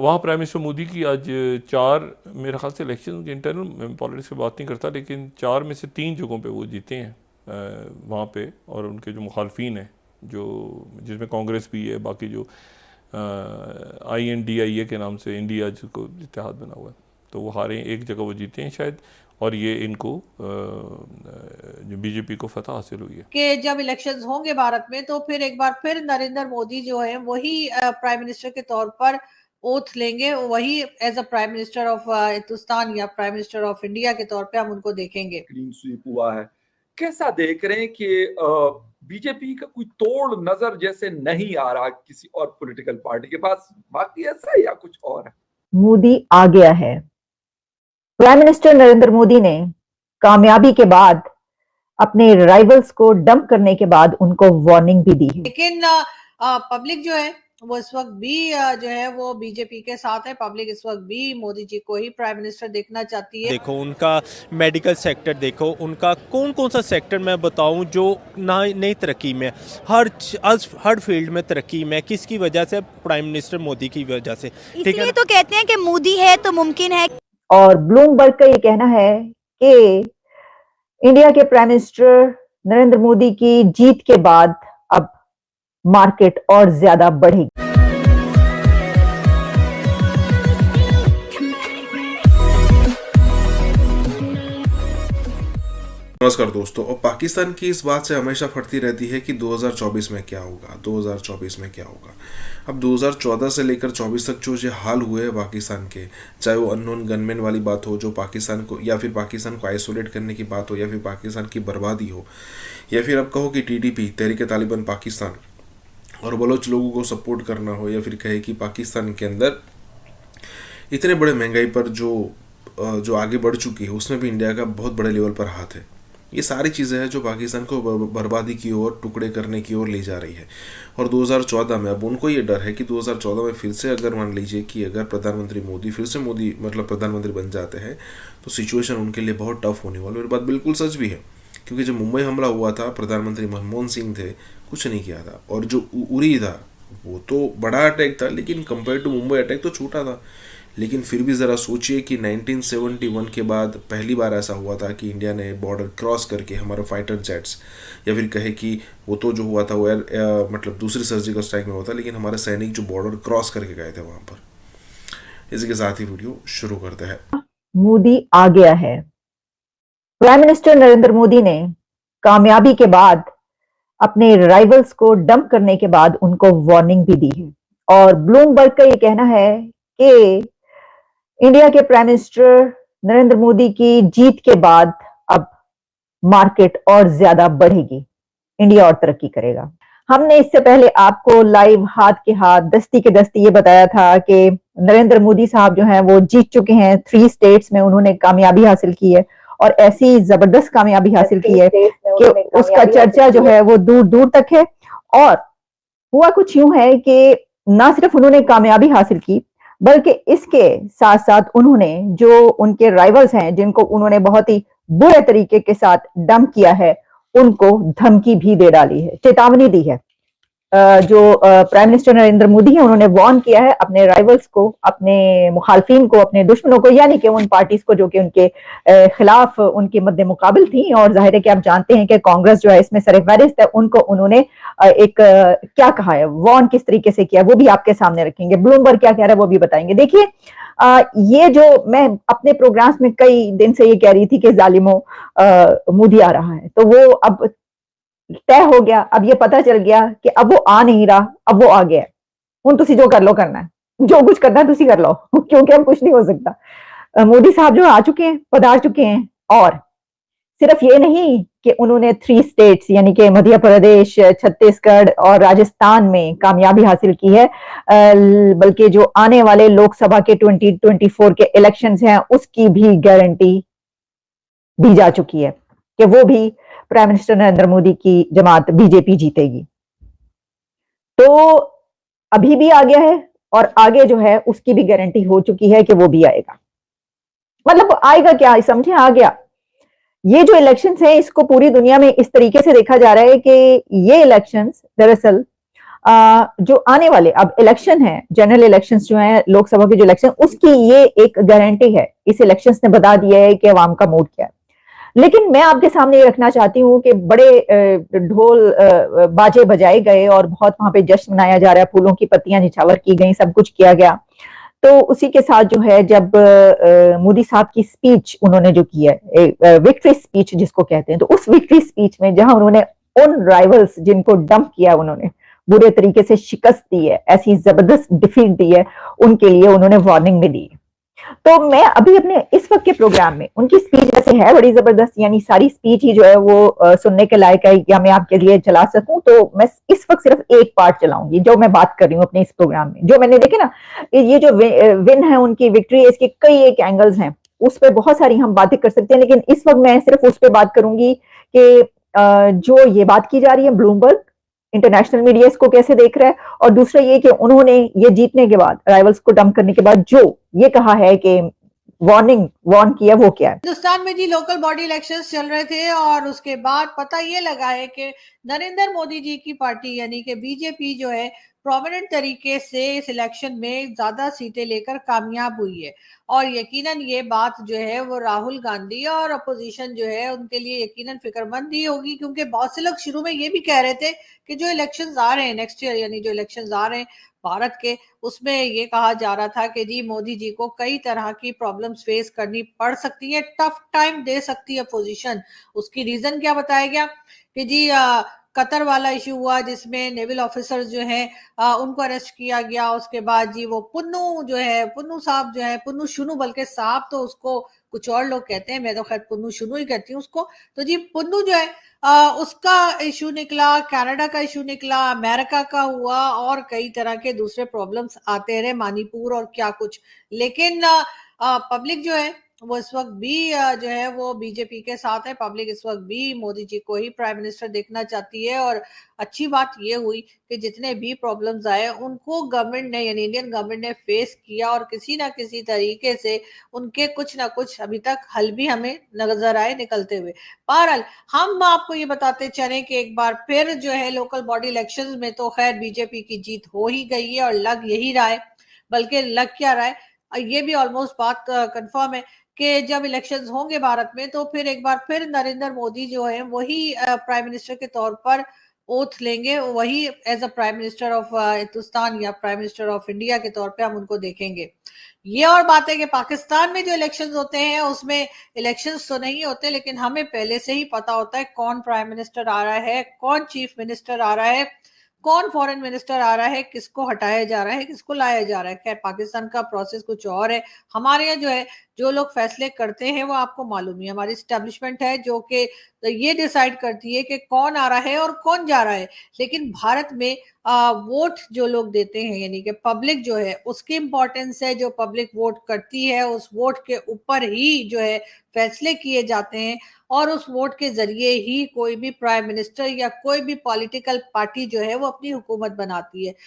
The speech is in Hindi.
वहाँ प्राइम मिनिस्टर मोदी की आज 4 मेरे ख्याल से इलेक्शन इंटरनल पॉलिटिक्स की बात नहीं करता, लेकिन 4 में से 3 जगहों पे वो जीते हैं वहाँ पे। और उनके जो मुखालफिन हैं, जो जिसमें कांग्रेस भी है, बाकी जो INDIA के नाम से इंडिया जिसको इत्तेहाद बना हुआ है, तो वो हारे, एक जगह वो जीते हैं शायद। और ये इनको जो बीजेपी को फतह हासिल हुई है कि जब इलेक्शंस होंगे भारत में तो फिर एक बार फिर नरेंद्र मोदी जो है वही प्राइम मिनिस्टर के तौर पर ओथ लेंगे, वही as a prime minister of Hindustan या प्राइम मिनिस्टर ऑफ इंडिया के तौर पे हम उनको देखेंगे। क्लीन स्वीप हुआ है, कैसा देख रहे हैं कि बीजेपी का कोई तोड़ नजर जैसे नहीं आ रहा किसी और पॉलिटिकल पार्टी के पास, बाकी ऐसा है या कुछ और है? मोदी आ गया है। प्राइम मिनिस्टर नरेंद्र मोदी ने कामयाबी के बाद अपने राइवल्स को डंप करने के बाद उनको वार्निंग भी दी है, लेकिन पब्लिक जो है वो इस वक्त भी जो है वो बीजेपी के साथ है। पब्लिक इस वक्त भी मोदी जी को ही प्राइम मिनिस्टर देखना चाहती है। देखो उनका मेडिकल सेक्टर, देखो उनका कौन कौन सा सेक्टर मैं बताऊं जो नई तरक्की में, हर फील्ड में तरक्की में, किसकी वजह से? प्राइम मिनिस्टर मोदी की वजह से। ठीक है, तो कहते हैं कि मोदी है तो मुमकिन है। और ब्लूमबर्ग का ये कहना है कि इंडिया के प्राइम मिनिस्टर नरेंद्र मोदी की जीत के बाद अब मार्केट और ज्यादा बढ़ेगी। नमस्कार दोस्तों। और पाकिस्तान की इस बात से हमेशा फटती रहती है कि 2024 में क्या होगा, 2024 में क्या होगा। अब 2014 से लेकर 24 तक जो ये हाल हुए हैं पाकिस्तान के, चाहे वो अननोन गनमैन वाली बात हो, जो पाकिस्तान को या फिर पाकिस्तान को आइसोलेट करने की बात हो, या फिर पाकिस्तान की बर्बादी हो, या फिर अब कहो कि TTP तहरीक तालिबान पाकिस्तान और बलोच लोगों को सपोर्ट करना हो, या फिर कहे कि पाकिस्तान के अंदर इतने बड़े महंगाई पर जो आगे बढ़ चुकी है, उसमें भी इंडिया का बहुत बड़े लेवल पर हाथ है। ये सारी चीज़ें हैं जो पाकिस्तान को बर्बादी की ओर, टुकड़े करने की ओर ले जा रही है। और 2014 में अब उनको ये डर है कि 2014 में फिर से अगर मान लीजिए कि अगर प्रधानमंत्री मोदी फिर से प्रधानमंत्री बन जाते हैं तो सिचुएशन उनके लिए बहुत टफ होने वाली है। और बात बिल्कुल सच भी है, क्योंकि जब मुंबई हमला हुआ था, प्रधानमंत्री मनमोहन सिंह थे, कुछ नहीं किया था। और जो उरी था वो तो बड़ा अटैक था, लेकिन कंपेयर टू मुंबई अटैक तो छोटा था। लेकिन फिर भी ज़रा सोचिए कि 1971 के बाद पहली बार ऐसा हुआ था कि इंडिया ने बॉर्डर क्रॉस करके हमारे फाइटर जेट्स, या फिर कहे कि वो तो जो हुआ था वो दूसरी सर्जिकल स्ट्राइक में हुआ था, लेकिन हमारे सैनिक जो बॉर्डर क्रॉस करके गए थे वहाँ पर। इसी के साथ ही वीडियो शुरू करते हैं। मोदी आ गया है। प्राइम मिनिस्टर नरेंद्र मोदी ने कामयाबी के बाद अपने राइवल्स को डंप करने के बाद उनको वार्निंग भी दी है। और ब्लूमबर्ग का ये कहना है कि इंडिया के प्राइम मिनिस्टर नरेंद्र मोदी की जीत के बाद अब मार्केट और ज्यादा बढ़ेगी, इंडिया और तरक्की करेगा। हमने इससे पहले आपको लाइव हाथ के हाथ, दस्ती के दस्ती ये बताया था कि नरेंद्र मोदी साहब जो हैं वो जीत चुके हैं। 3 स्टेट्स में उन्होंने कामयाबी हासिल की है, और ऐसी जबरदस्त कामयाबी हासिल की है कि उसका चर्चा जो है वो दूर दूर तक है। और हुआ कुछ यूं है कि ना सिर्फ उन्होंने कामयाबी हासिल की, बल्कि इसके साथ साथ उन्होंने जो उनके राइवल्स हैं, जिनको उन्होंने बहुत ही बुरे तरीके के साथ डंप किया है, उनको धमकी भी दे डाली है, चेतावनी दी है। जो प्राइम मिनिस्टर नरेंद्र मोदी है, उन्होंने वार्न किया है अपने राइवल्स को, अपने मुखालफिन को, अपने दुश्मनों को, यानी कि उन पार्टीज को जो कि उनके खिलाफ उनके मद्दे मुकाबिल थी। और जाहिर है कि आप जानते हैं कि कांग्रेस जो है इसमें सरफहरिस्त है, उनको उन्होंने एक क्या कहा है, वार्न किस तरीके से किया, वो भी आपके सामने रखेंगे। ब्लूमबर्ग क्या कह रहा है वो भी बताएंगे। देखिए, ये जो मैं अपने प्रोग्राम्स में कई दिन से ये कह रही थी कि जालिमों मोदी आ रहा है, तो वो अब तय हो गया। अब ये पता चल गया कि अब वो आ नहीं रहा, अब वो आ गया। उन तुसी जो कर लो करना है, जो कुछ करना है तुसी कर लो, क्योंकि अब कुछ नहीं हो सकता। मोदी साहब जो आ चुके हैं, पधार चुके हैं। और सिर्फ ये नहीं कि उन्होंने 3 स्टेट्स यानी कि मध्य प्रदेश, छत्तीसगढ़ और राजस्थान में कामयाबी हासिल की है, बल्कि जो आने वाले लोकसभा के 2024 के इलेक्शंस हैं उसकी भी गारंटी दी जा चुकी है कि वो भी प्राइम मिनिस्टर नरेंद्र मोदी की जमात बीजेपी जीतेगी। तो अभी भी आ गया है, और आगे जो है उसकी भी गारंटी हो चुकी है कि वो भी आएगा। मतलब आएगा क्या, समझे, आ गया। ये जो इलेक्शंस हैं इसको पूरी दुनिया में इस तरीके से देखा जा रहा है कि ये इलेक्शंस दरअसल जो आने वाले अब इलेक्शन है, जनरल इलेक्शंस जो हैं, लोकसभा के जो इलेक्शन, उसकी ये एक गारंटी है, इस इलेक्शंस ने बता दिया है कि अवाम का मूड क्या है। लेकिन मैं आपके सामने ये रखना चाहती हूँ कि बड़े ढोल बाजे बजाए गए और बहुत वहां पे जश्न मनाया जा रहा है, फूलों की पत्तियां निछावर की गई, सब कुछ किया गया। तो उसी के साथ जो है, जब मोदी साहब की स्पीच उन्होंने जो की है, विक्ट्री स्पीच जिसको कहते हैं, तो उस विक्ट्री स्पीच में जहां उन्होंने उन राइवल्स जिनको डंप किया, उन्होंने बुरे तरीके से शिकस्त दी है, ऐसी जबरदस्त डिफीट दी है, उनके लिए उन्होंने वार्निंग भी दी। तो मैं अभी अपने इस वक्त के प्रोग्राम में उनकी स्पीच वैसे है बड़ी जबरदस्त, यानी सारी स्पीच ही जो है वो सुनने के लायक है, या मैं आपके लिए चला सकूं तो मैं इस वक्त सिर्फ एक पार्ट चलाऊंगी जो मैं बात कर रही हूँ अपने इस प्रोग्राम में। जो मैंने देखे ना, ये जो विन है उनकी, विक्ट्री है, इसके कई एक एंगल्स हैं, उस पर बहुत सारी हम बातें कर सकते हैं, लेकिन इस वक्त मैं सिर्फ उस पर बात करूंगी कि जो ये बात की जा रही है, ब्लूमबर्ग इंटरनेशनल मीडिया इसको कैसे देख रहा है, और दूसरा ये कि उन्होंने ये जीतने के बाद, राइवल्स को डंप करने के बाद जो ये कहा है कि वार्न किया, वो क्या है। हिंदुस्तान में जी लोकल बॉडी इलेक्शंस चल रहे थे और उसके बाद पता ये लगा है कि नरेंद्र मोदी जी की पार्टी यानी कि बीजेपी जो है प्रोमिनेंट तरीके से इस इलेक्शन में ज्यादा सीटें लेकर कामयाब हुई है। और यकीनन ये बात जो है वो राहुल गांधी और अपोजिशन जो है उनके लिए यकीनन फिक्रमंद ही होगी, क्योंकि बहुत से लोग शुरू में ये भी कह रहे थे कि जो इलेक्शंस आ रहे हैं नेक्स्ट ईयर, यानी जो इलेक्शंस आ रहे हैं भारत के, उसमें ये कहा जा रहा था कि जी मोदी जी को कई तरह की प्रॉब्लम्स फेस करनी पड़ सकती है, टफ टाइम दे सकती है अपोजिशन। उसकी रीजन क्या बताया गया कि जी कतर वाला इशू हुआ जिसमें नेवल ऑफिसर्स जो हैं उनको अरेस्ट किया गया। उसके बाद जी वो पुन्नू जो है, पुन्नू साहब जो है, पुन्नू शुनू, बल्कि साहब तो उसको कुछ और लोग कहते हैं, मैं तो खैर पुन्नू शुनू ही कहती हूँ उसको। तो जी पुन्नू जो है उसका इशू निकला, कनाडा का इशू निकला, अमेरिका का हुआ, और कई तरह के दूसरे प्रॉब्लम्स आते रहे, मणिपुर और क्या कुछ। लेकिन पब्लिक जो है वो इस वक्त भी जो है वो बीजेपी के साथ है। पब्लिक इस वक्त भी मोदी जी को ही प्राइम मिनिस्टर देखना चाहती है। और अच्छी बात ये हुई कि जितने भी प्रॉब्लम्स आए उनको गवर्नमेंट ने, यानी इंडियन गवर्नमेंट ने फेस किया, और किसी ना किसी तरीके से उनके कुछ ना कुछ अभी तक हल भी हमें नजर आए निकलते हुए। बहरहाल हम आपको ये बताते चले कि एक बार फिर जो है लोकल बॉडी इलेक्शंस में तो खैर बीजेपी की जीत हो ही गई है, और लग यही रहा है, बल्कि लग क्या रहा है ये भी ऑलमोस्ट बात कंफर्म है कि जब इलेक्शंस होंगे भारत में तो फिर एक बार फिर नरेंद्र मोदी जो है वही प्राइम मिनिस्टर के तौर पर ओथ लेंगे, वही as a prime minister of Hindustan या प्राइम मिनिस्टर ऑफ इंडिया के तौर पे हम उनको देखेंगे। ये और बात है कि पाकिस्तान में जो इलेक्शंस होते हैं उसमें इलेक्शंस तो नहीं होते, लेकिन हमें पहले से ही पता होता है कौन प्राइम मिनिस्टर आ रहा है, कौन चीफ मिनिस्टर आ रहा है, कौन फॉरेन मिनिस्टर आ रहा है, किसको हटाया जा रहा है, किसको लाया जा रहा है। खैर पाकिस्तान का प्रोसेस कुछ और है। हमारे यहाँ जो है जो लोग फैसले करते हैं वो आपको मालूम ही, हमारी स्टैब्लिशमेंट है जो कि ये डिसाइड करती है कि कौन आ रहा है और कौन जा रहा है। लेकिन भारत में वोट जो लोग देते हैं, यानी कि पब्लिक जो है उसकी इंपॉर्टेंस है, जो पब्लिक वोट करती है उस वोट के ऊपर ही जो है फैसले किए जाते हैं, और उस वोट के जरिए ही कोई भी प्राइम मिनिस्टर या कोई भी पॉलिटिकल पार्टी जो है वो अपनी हुकूमत बनाती है।